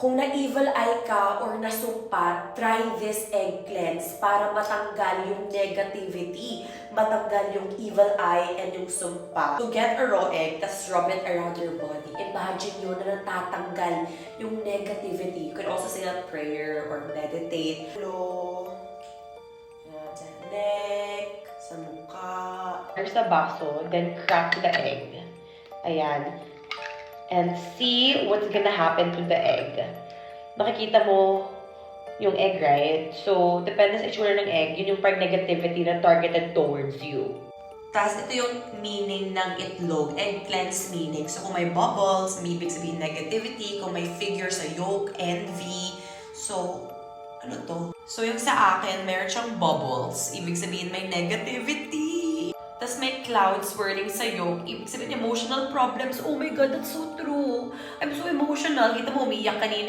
Kung na-evil eye ka or nasumpa, try this egg cleanse para matanggal yung negativity, matanggal yung evil eye and yung sumpa. So get a raw egg, tas rub it around your body. Imagine yun na natatanggal yung negativity. You can also say a prayer or meditate. Hello. Sa neck, sa mukha. There's a baso, then crack the egg. Ayan. And see what's gonna happen to the egg. Makikita mo yung egg, right? So, depende sa itsura ng egg, yun yung part negativity na targeted towards you. Tapos ito yung meaning ng itlog, egg cleanse meaning. So kung may bubbles, may ibig sabihin negativity. Kung may figure sa yolk, envy. So, ano to? So yung sa akin, meron siyang bubbles. Ibig sabihin may negativity. Tapos may cloud swirling sa yolk. Ibig sabihin emotional problems. Oh my God, that's so true. I'm so emotional. Kita mo, umiiyak kanina.